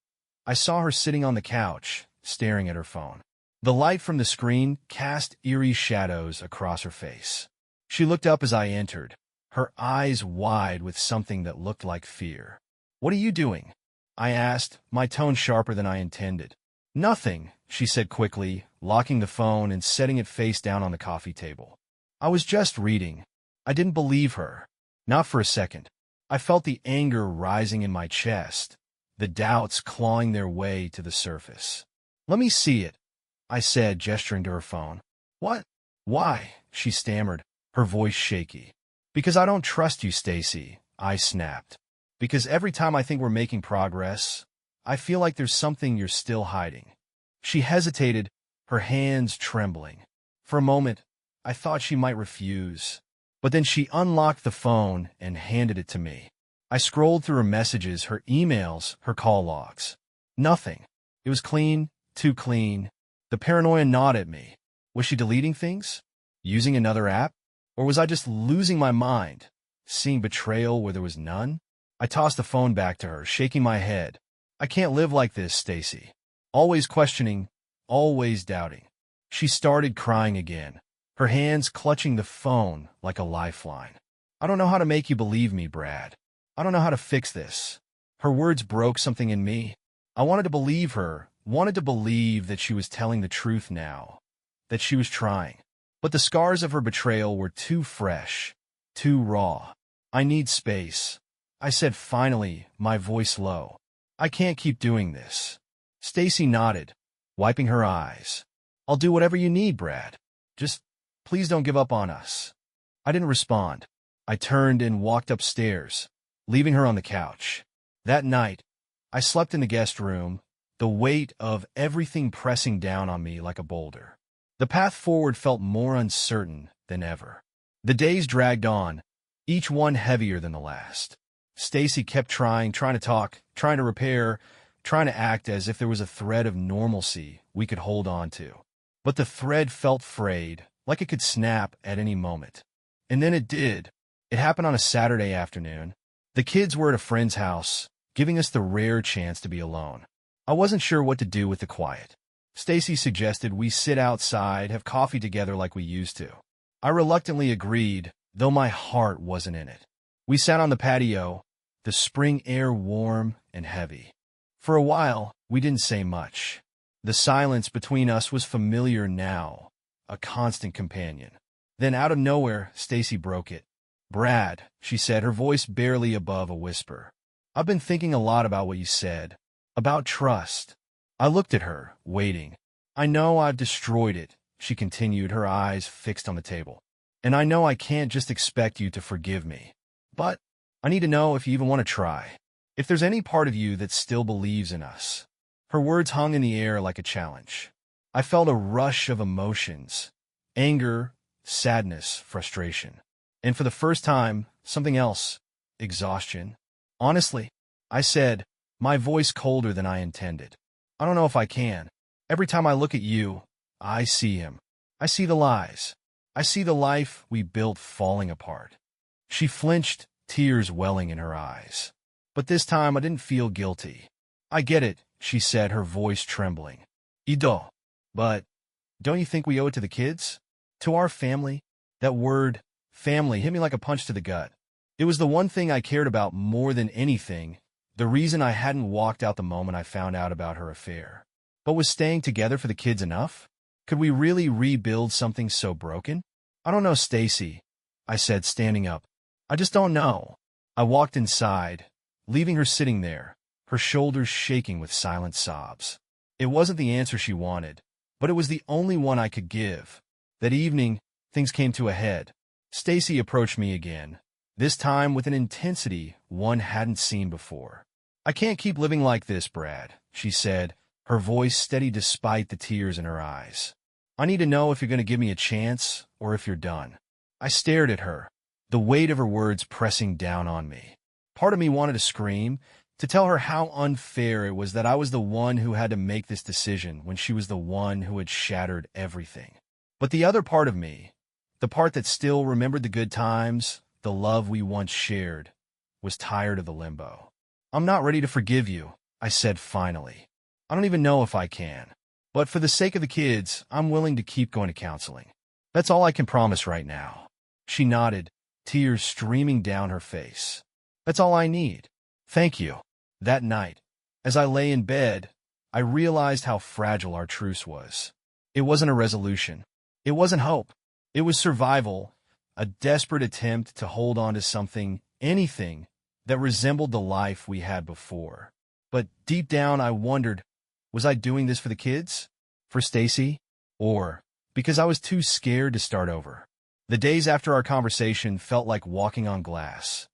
I saw her sitting on the couch, staring at her phone. The light from the screen cast eerie shadows across her face. She looked up as I entered, her eyes wide with something that looked like fear. "What are you doing?" I asked, my tone sharper than I intended. "Nothing," she said quickly, locking the phone and setting it face down on the coffee table. "I was just reading." I didn't believe her. Not for a second. I felt the anger rising in my chest, the doubts clawing their way to the surface. "Let me see it," I said, gesturing to her phone. "What? Why?" she stammered, her voice shaky. "Because I don't trust you, Stacy," I snapped. "Because every time I think we're making progress, I feel like there's something you're still hiding." She hesitated, her hands trembling. For a moment, I thought she might refuse, but then she unlocked the phone and handed it to me. I scrolled through her messages, her emails, her call logs. Nothing. It was clean, too clean. The paranoia gnawed at me. Was she deleting things? Using another app? Or was I just losing my mind, seeing betrayal where there was none? I tossed the phone back to her, shaking my head. I can't live like this, Stacy. Always questioning, always doubting. She started crying again, her hands clutching the phone like a lifeline. I don't know how to make you believe me, Brad. I don't know how to fix this. Her words broke something in me. I wanted to believe her, wanted to believe that she was telling the truth now, that she was trying. But the scars of her betrayal were too fresh, too raw. I need space, I said finally, my voice low. I can't keep doing this. Stacy nodded, wiping her eyes. I'll do whatever you need, Brad. Just please don't give up on us. I didn't respond. I turned and walked upstairs, leaving her on the couch. That night, I slept in the guest room, the weight of everything pressing down on me like a boulder. The path forward felt more uncertain than ever. The days dragged on, each one heavier than the last. Stacy kept trying to talk, trying to repair, trying to act as if there was a thread of normalcy we could hold on to. But the thread felt frayed, like it could snap at any moment. And then it did. It happened on a Saturday afternoon. The kids were at a friend's house, giving us the rare chance to be alone. I wasn't sure what to do with the quiet. Stacy suggested we sit outside, have coffee together like we used to. I reluctantly agreed, though my heart wasn't in it. We sat on the patio, the spring air warm and heavy. For a while, we didn't say much. The silence between us was familiar now, a constant companion. Then out of nowhere, Stacy broke it. Brad, she said, her voice barely above a whisper. I've been thinking a lot about what you said, about trust. I looked at her, waiting. I know I've destroyed it, she continued, her eyes fixed on the table. And I know I can't just expect you to forgive me. But I need to know if you even want to try. If there's any part of you that still believes in us. Her words hung in the air like a challenge. I felt a rush of emotions. Anger, sadness, frustration. And for the first time, something else. Exhaustion. Honestly, I said, my voice colder than I intended. I don't know if I can. Every time I look at you, I see him. I see the lies. I see the life we built falling apart. She flinched, tears welling in her eyes. But this time I didn't feel guilty. I get it, she said, her voice trembling. Ido. But don't you think we owe it to the kids? To our family? That word, family, hit me like a punch to the gut. It was the one thing I cared about more than anything, the reason I hadn't walked out the moment I found out about her affair. But was staying together for the kids enough? Could we really rebuild something so broken? I don't know, Stacy, I said, standing up. I just don't know. I walked inside, leaving her sitting there, her shoulders shaking with silent sobs. It wasn't the answer she wanted, but it was the only one I could give. That evening, things came to a head. Stacy approached me again, this time with an intensity one hadn't seen before. I can't keep living like this, Brad, she said, her voice steady despite the tears in her eyes. I need to know if you're going to give me a chance or if you're done. I stared at her, the weight of her words pressing down on me. Part of me wanted to scream, to tell her how unfair it was that I was the one who had to make this decision when she was the one who had shattered everything. But the other part of me, the part that still remembered the good times, the love we once shared, was tired of the limbo. I'm not ready to forgive you, I said finally. I don't even know if I can. But for the sake of the kids, I'm willing to keep going to counseling. That's all I can promise right now. She nodded, tears streaming down her face. That's all I need. Thank you. That night, as I lay in bed, I realized how fragile our truce was. It wasn't a resolution. It wasn't hope. It was survival, a desperate attempt to hold on to something, anything, that resembled the life we had before. But deep down, I wondered, was I doing this for the kids? For Stacy? Or because I was too scared to start over? The days after our conversation felt like walking on glass.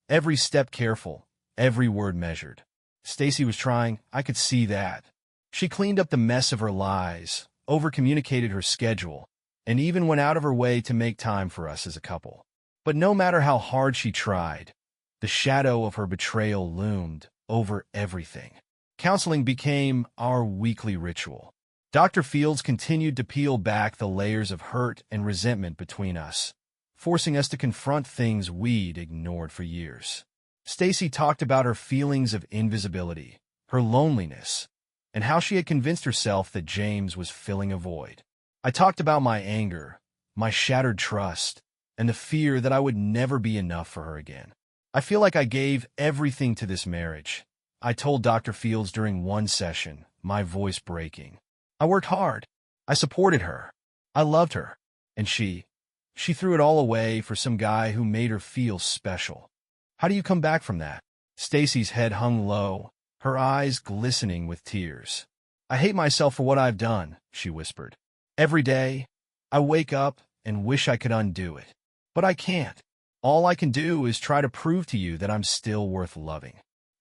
Every step careful, every word measured. Stacy was trying, I could see that. She cleaned up the mess of her lies, overcommunicated her schedule, and even went out of her way to make time for us as a couple. But no matter how hard she tried, the shadow of her betrayal loomed over everything. Counseling became our weekly ritual. Dr. Fields continued to peel back the layers of hurt and resentment between us, forcing us to confront things we'd ignored for years. Stacy talked about her feelings of invisibility, her loneliness, and how she had convinced herself that James was filling a void. I talked about my anger, my shattered trust, and the fear that I would never be enough for her again. I feel like I gave everything to this marriage, I told Dr. Fields during one session, my voice breaking. I worked hard. I supported her. I loved her. And she threw it all away for some guy who made her feel special. How do you come back from that? Stacy's head hung low, her eyes glistening with tears. I hate myself for what I've done, she whispered. Every day, I wake up and wish I could undo it. But I can't. All I can do is try to prove to you that I'm still worth loving.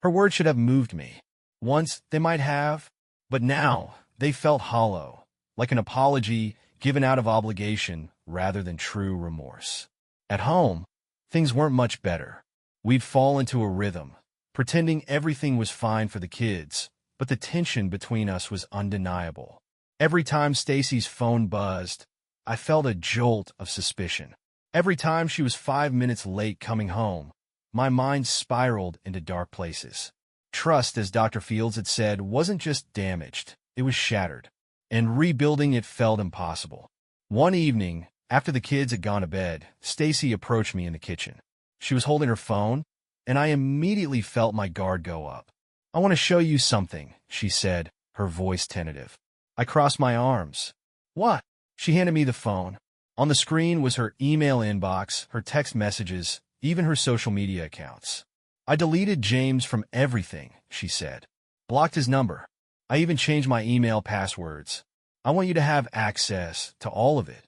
Her words should have moved me. Once they might have, but now they felt hollow, like an apology given out of obligation rather than true remorse. At home, things weren't much better. We'd fall into a rhythm, pretending everything was fine for the kids, but the tension between us was undeniable. Every time Stacy's phone buzzed, I felt a jolt of suspicion. Every time she was 5 minutes late coming home, my mind spiraled into dark places. Trust, as Dr. Fields had said, wasn't just damaged, it was shattered, and rebuilding it felt impossible. One evening, after the kids had gone to bed, Stacy approached me in the kitchen. She was holding her phone, and I immediately felt my guard go up. "I want to show you something," she said, her voice tentative. I crossed my arms. "What?" She handed me the phone. On the screen was her email inbox, her text messages, even her social media accounts. "I deleted James from everything," she said. "Blocked his number. I even changed my email passwords. I want you to have access to all of it.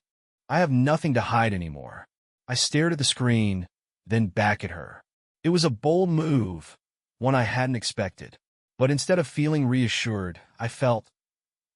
I have nothing to hide anymore." I stared at the screen, then back at her. It was a bold move, one I hadn't expected. But instead of feeling reassured, I felt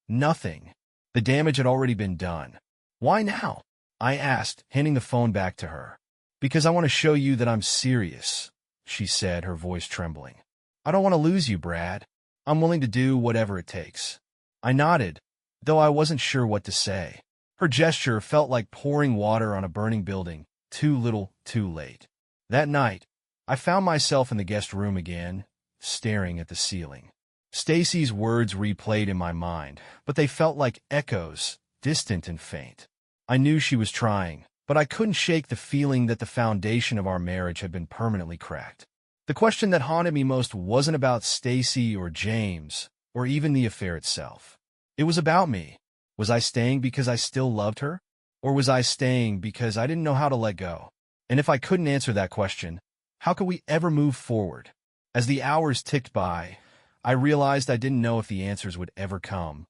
nothing. The damage had already been done. "Why now?" I asked, handing the phone back to her. "Because I want to show you that I'm serious," she said, her voice trembling. "I don't want to lose you, Brad. I'm willing to do whatever it takes." I nodded, though I wasn't sure what to say. Her gesture felt like pouring water on a burning building, too little, too late. That night, I found myself in the guest room again, staring at the ceiling. Stacy's words replayed in my mind, but they felt like echoes, distant and faint. I knew she was trying, but I couldn't shake the feeling that the foundation of our marriage had been permanently cracked. The question that haunted me most wasn't about Stacy or James, or even the affair itself. It was about me. Was I staying because I still loved her? Or was I staying because I didn't know how to let go? And if I couldn't answer that question, how could we ever move forward? As the hours ticked by, I realized I didn't know if the answers would ever come,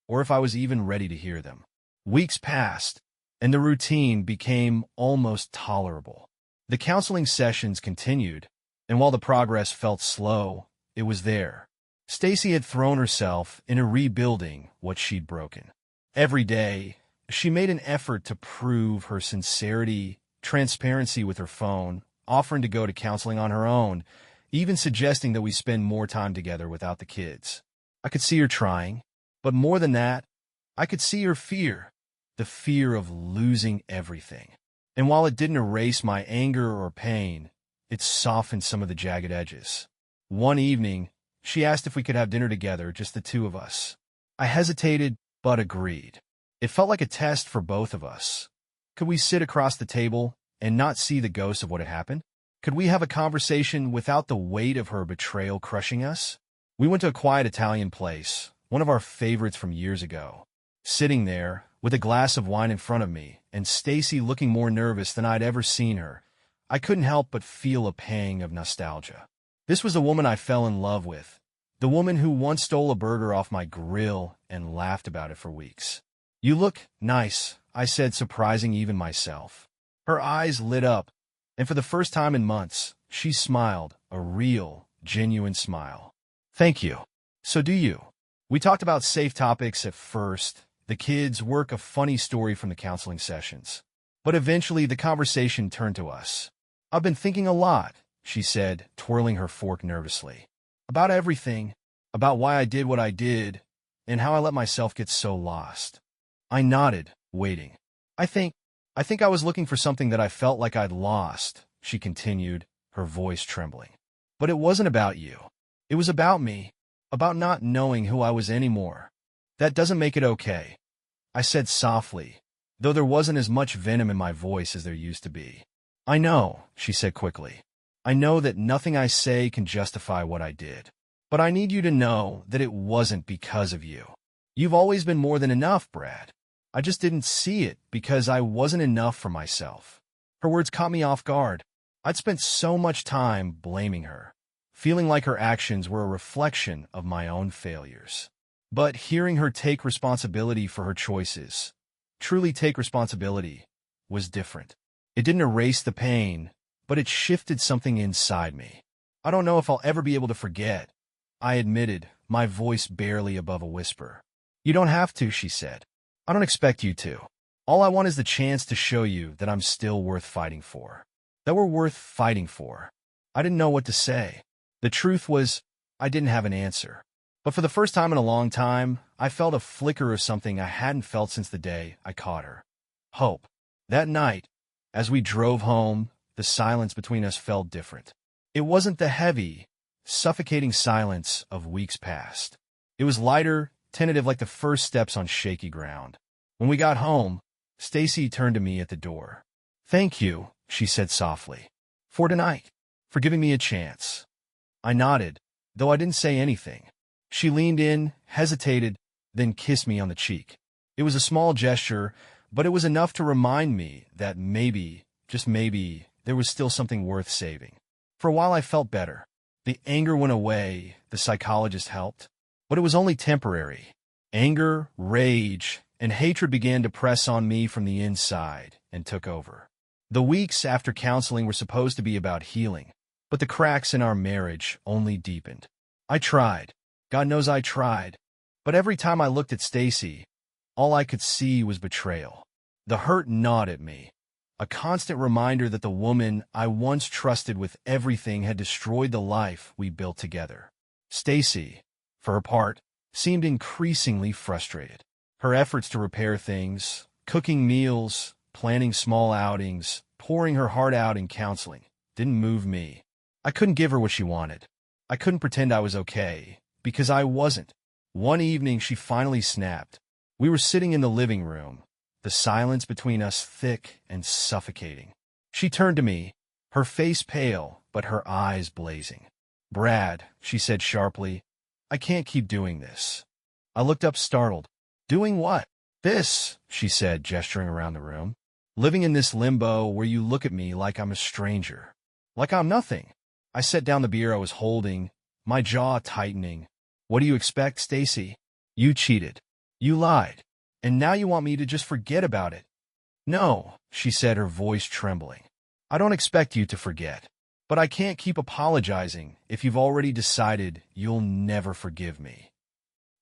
or if I was even ready to hear them. Weeks passed, and the routine became almost tolerable. The counseling sessions continued, and while the progress felt slow, it was there. Stacy had thrown herself into rebuilding what she'd broken. Every day, she made an effort to prove her sincerity, transparency with her phone, offering to go to counseling on her own, even suggesting that we spend more time together without the kids. I could see her trying, but more than that, I could see her fear, the fear of losing everything. And while it didn't erase my anger or pain, it softened some of the jagged edges. One evening, she asked if we could have dinner together, just the two of us. I hesitated, but agreed. It felt like a test for both of us. Could we sit across the table and not see the ghost of what had happened? Could we have a conversation without the weight of her betrayal crushing us? We went to a quiet Italian place, one of our favorites from years ago. Sitting there, with a glass of wine in front of me, and Stacy looking more nervous than I'd ever seen her, I couldn't help but feel a pang of nostalgia. This was the woman I fell in love with, the woman who once stole a burger off my grill and laughed about it for weeks. "You look nice," I said, surprising even myself. Her eyes lit up, and for the first time in months, she smiled, a real, genuine smile. "Thank you. So do you." We talked about safe topics at first, the kids, work, a funny story from the counseling sessions. But eventually the conversation turned to us. "I've been thinking a lot," she said, twirling her fork nervously. "About everything, about why I did what I did, and how I let myself get so lost." I nodded, waiting. I think I was looking for something that I felt like I'd lost," she continued, her voice trembling. "But it wasn't about you. It was about me, about not knowing who I was anymore. That doesn't make it okay," I said softly, though there wasn't as much venom in my voice as there used to be. "I know," she said quickly. "I know that nothing I say can justify what I did. But I need you to know that it wasn't because of you. You've always been more than enough, Brad. I just didn't see it because I wasn't enough for myself." Her words caught me off guard. I'd spent so much time blaming her, feeling like her actions were a reflection of my own failures. But hearing her take responsibility for her choices, truly take responsibility, was different. It didn't erase the pain, but it shifted something inside me. "I don't know if I'll ever be able to forget," I admitted, my voice barely above a whisper. "You don't have to," she said. "I don't expect you to. All I want is the chance to show you that I'm still worth fighting for. That we're worth fighting for." I didn't know what to say. The truth was, I didn't have an answer. But for the first time in a long time, I felt a flicker of something I hadn't felt since the day I caught her. Hope. That night, as we drove home, the silence between us felt different. It wasn't the heavy, suffocating silence of weeks past. It was lighter, tentative, like the first steps on shaky ground. When we got home, Stacy turned to me at the door. "Thank you," she said softly, "for tonight, for giving me a chance." I nodded, though I didn't say anything. She leaned in, hesitated, then kissed me on the cheek. It was a small gesture, but it was enough to remind me that maybe, just maybe, there was still something worth saving. For a while I felt better. The anger went away, the psychologist helped. But it was only temporary. Anger, rage, and hatred began to press on me from the inside and took over. The weeks after counseling were supposed to be about healing, but the cracks in our marriage only deepened. I tried. God knows I tried. But every time I looked at Stacy, all I could see was betrayal. The hurt gnawed at me, a constant reminder that the woman I once trusted with everything had destroyed the life we built together. Stacy, for her part, seemed increasingly frustrated. Her efforts to repair things, cooking meals, planning small outings, pouring her heart out in counseling, didn't move me. I couldn't give her what she wanted. I couldn't pretend I was okay, because I wasn't. One evening she finally snapped. We were sitting in the living room, the silence between us thick and suffocating. She turned to me, her face pale, but her eyes blazing. "Brad," she said sharply, "I can't keep doing this." I looked up startled. "Doing what?" "This," she said, gesturing around the room. "Living in this limbo where you look at me like I'm a stranger. Like I'm nothing." I set down the beer I was holding, my jaw tightening. "What do you expect, Stacy? You cheated. You lied. And now you want me to just forget about it." "No," she said, her voice trembling. "I don't expect you to forget. But I can't keep apologizing if you've already decided you'll never forgive me."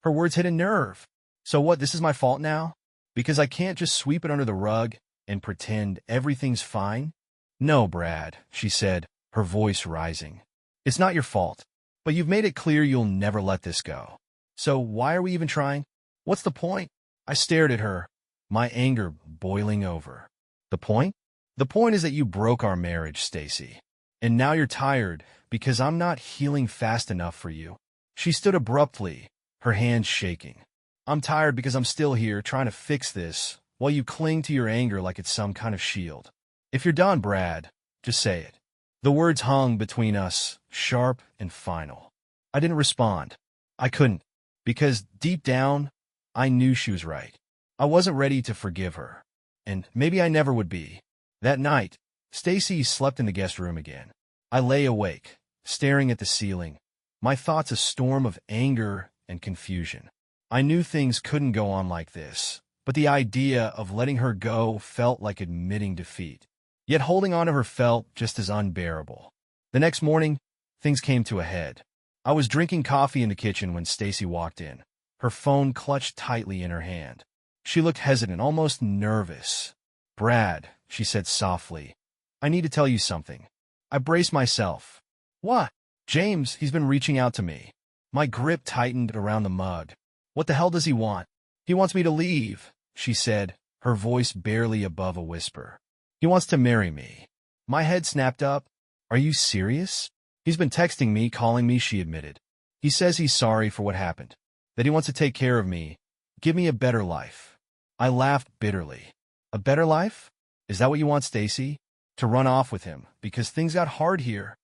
Her words hit a nerve. "So what, this is my fault now? Because I can't just sweep it under the rug and pretend everything's fine?" "No, Brad," she said, her voice rising. "It's not your fault. But you've made it clear you'll never let this go. So why are we even trying? What's the point?" I stared at her, my anger boiling over. "The point? The point is that you broke our marriage, Stacy. And now you're tired because I'm not healing fast enough for you." She stood abruptly, her hands shaking. "I'm tired because I'm still here trying to fix this while you cling to your anger like it's some kind of shield. If you're done, Brad, just say it." The words hung between us, sharp and final. I didn't respond. I couldn't, because deep down, I knew she was right. I wasn't ready to forgive her, and maybe I never would be. That night, Stacy slept in the guest room again. I lay awake, staring at the ceiling, my thoughts a storm of anger and confusion. I knew things couldn't go on like this, but the idea of letting her go felt like admitting defeat. Yet holding on to her felt just as unbearable. The next morning, things came to a head. I was drinking coffee in the kitchen when Stacy walked in, her phone clutched tightly in her hand. She looked hesitant, almost nervous. "Brad," she said softly, "I need to tell you something." I braced myself. "What?" "James, he's been reaching out to me." My grip tightened around the mug. "What the hell does he want?" "He wants me to leave," she said, her voice barely above a whisper. "He wants to marry me." My head snapped up. "Are you serious?" "He's been texting me, calling me," she admitted. "He says he's sorry for what happened, that he wants to take care of me, give me a better life." I laughed bitterly. "A better life? Is that what you want, Stacy? To run off with him, because things got hard here?"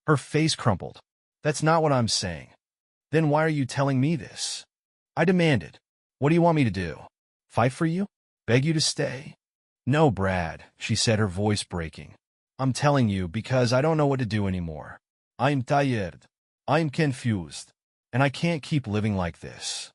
Her face crumpled. "That's not what I'm saying." "Then why are you telling me this?" I demanded. "What do you want me to do? Fight for you? Beg you to stay?" "No, Brad," she said, her voice breaking. "I'm telling you because I don't know what to do anymore. I'm tired. I'm confused. And I can't keep living like this."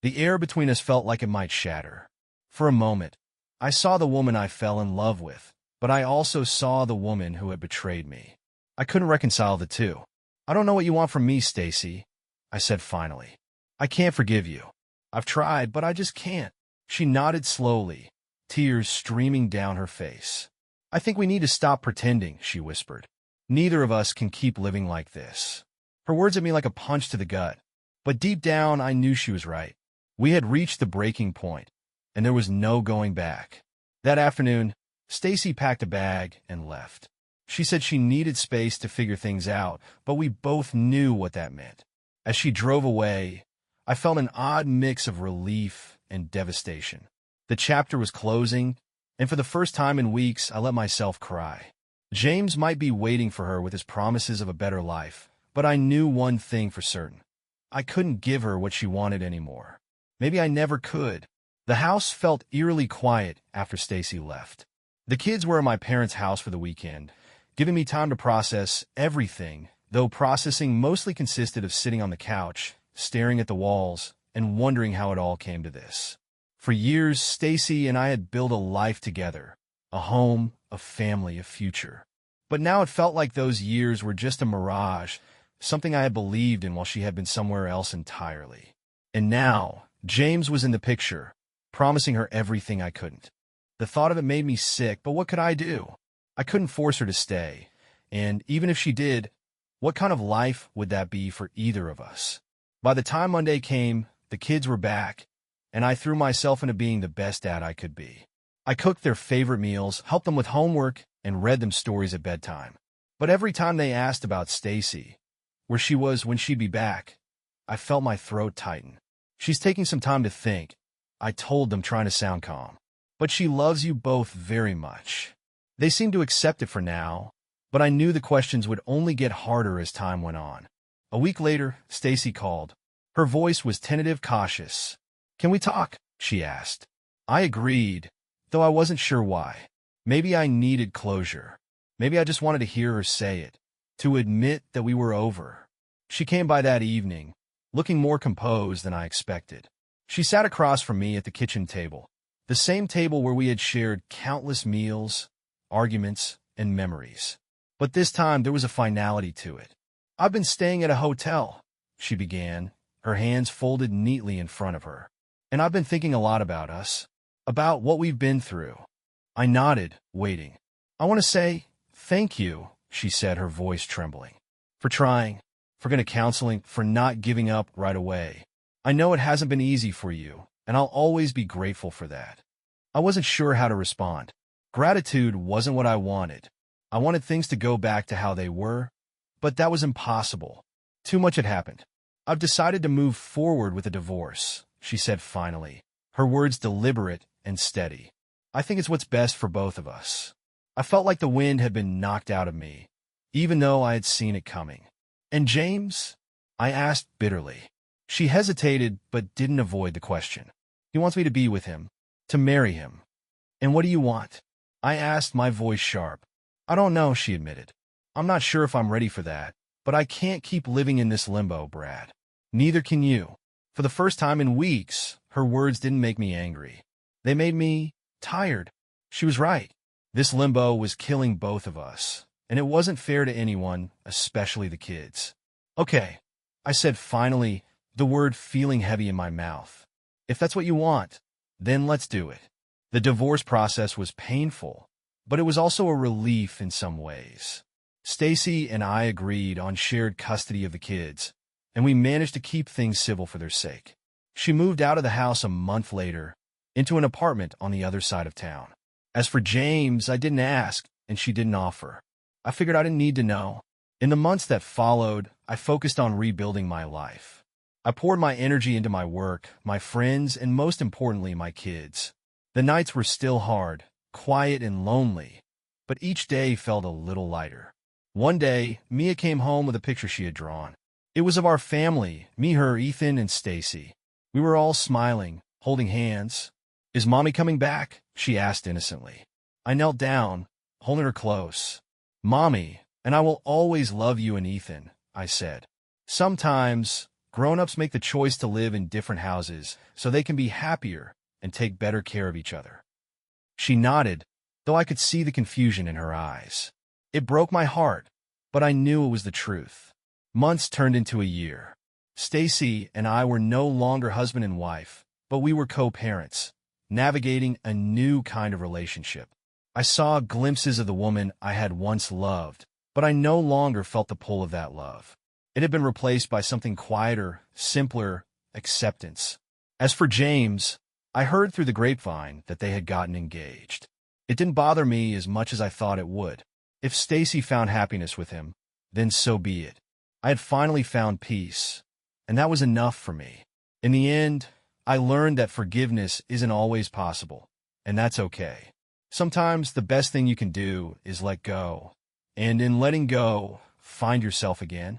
The air between us felt like it might shatter. For a moment, I saw the woman I fell in love with, but I also saw the woman who had betrayed me. I couldn't reconcile the two. "I don't know what you want from me, Stacy," I said finally. "I can't forgive you. I've tried, but I just can't." She nodded slowly, tears streaming down her face. "I think we need to stop pretending," she whispered. "Neither of us can keep living like this." Her words hit me like a punch to the gut. But deep down, I knew she was right. We had reached the breaking point, and there was no going back. That afternoon, Stacy packed a bag and left. She said she needed space to figure things out, but we both knew what that meant. As she drove away, I felt an odd mix of relief and devastation. The chapter was closing, and for the first time in weeks, I let myself cry. James might be waiting for her with his promises of a better life, but I knew one thing for certain. I couldn't give her what she wanted anymore. Maybe I never could. The house felt eerily quiet after Stacy left. The kids were at my parents' house for the weekend, giving me time to process everything, though processing mostly consisted of sitting on the couch, staring at the walls, and wondering how it all came to this. For years, Stacy and I had built a life together, a home, a family, a future. But now it felt like those years were just a mirage, something I had believed in while she had been somewhere else entirely. And now, James was in the picture, promising her everything I couldn't. The thought of it made me sick, but what could I do? I couldn't force her to stay, and even if she did, what kind of life would that be for either of us? By the time Monday came, the kids were back, and I threw myself into being the best dad I could be. I cooked their favorite meals, helped them with homework, and read them stories at bedtime. But every time they asked about Stacy, where she was when she'd be back, I felt my throat tighten. "She's taking some time to think," I told them, trying to sound calm. "But she loves you both very much." They seemed to accept it for now, but I knew the questions would only get harder as time went on. A week later, Stacy called. Her voice was tentative, cautious. "Can we talk?" she asked. I agreed, though I wasn't sure why. Maybe I needed closure. Maybe I just wanted to hear her say it, to admit that we were over. She came by that evening, looking more composed than I expected. She sat across from me at the kitchen table, the same table where we had shared countless meals, arguments, and memories. But this time there was a finality to it. "I've been staying at a hotel," she began, her hands folded neatly in front of her. "And I've been thinking a lot about us, about what we've been through." I nodded, waiting. "I want to say thank you," she said, her voice trembling. "For trying, for going to counseling, for not giving up right away. I know it hasn't been easy for you, and I'll always be grateful for that." I wasn't sure how to respond. Gratitude wasn't what I wanted. I wanted things to go back to how they were, but that was impossible. Too much had happened. "I've decided to move forward with a divorce," she said finally, her words deliberate and steady. "I think it's what's best for both of us." I felt like the wind had been knocked out of me, even though I had seen it coming. "And James?" I asked bitterly. She hesitated, but didn't avoid the question. "He wants me to be with him, to marry him." "And what do you want?" I asked, my voice sharp. "I don't know," she admitted. "I'm not sure if I'm ready for that, but I can't keep living in this limbo, Brad. Neither can you." For the first time in weeks, her words didn't make me angry. They made me tired. She was right. This limbo was killing both of us, and it wasn't fair to anyone, especially the kids. "Okay," I said finally, the word feeling heavy in my mouth. "If that's what you want, Then let's do it. The divorce process was painful, but it was also a relief in some ways. Stacy and I agreed on shared custody of the kids, and we managed to keep things civil for their sake. She moved out of the house a month later, into an apartment on the other side of town. As for James, I didn't ask, and she didn't offer. I figured I didn't need to know. In the months that followed, I focused on rebuilding my life. I poured my energy into my work, my friends, and most importantly, my kids. The nights were still hard, quiet and lonely, but each day felt a little lighter. One day, Mia came home with a picture she had drawn. It was of our family, me, her, Ethan, and Stacy. We were all smiling, holding hands. "Is Mommy coming back?" she asked innocently. I knelt down, holding her close. "Mommy, and I will always love you and Ethan," I said. Sometimes, grown-ups make the choice to live in different houses so they can be happier and take better care of each other. She nodded, though I could see the confusion in her eyes. It broke my heart, but I knew it was the truth. Months turned into a year. Stacy and I were no longer husband and wife, but we were co-parents, navigating a new kind of relationship. I saw glimpses of the woman I had once loved, but I no longer felt the pull of that love. It had been replaced by something quieter, simpler, acceptance. As for James, I heard through the grapevine that they had gotten engaged. It didn't bother me as much as I thought it would. If Stacy found happiness with him, then so be it. I had finally found peace, and that was enough for me. In the end, I learned that forgiveness isn't always possible, and that's okay. Sometimes the best thing you can do is let go, and in letting go, find yourself again.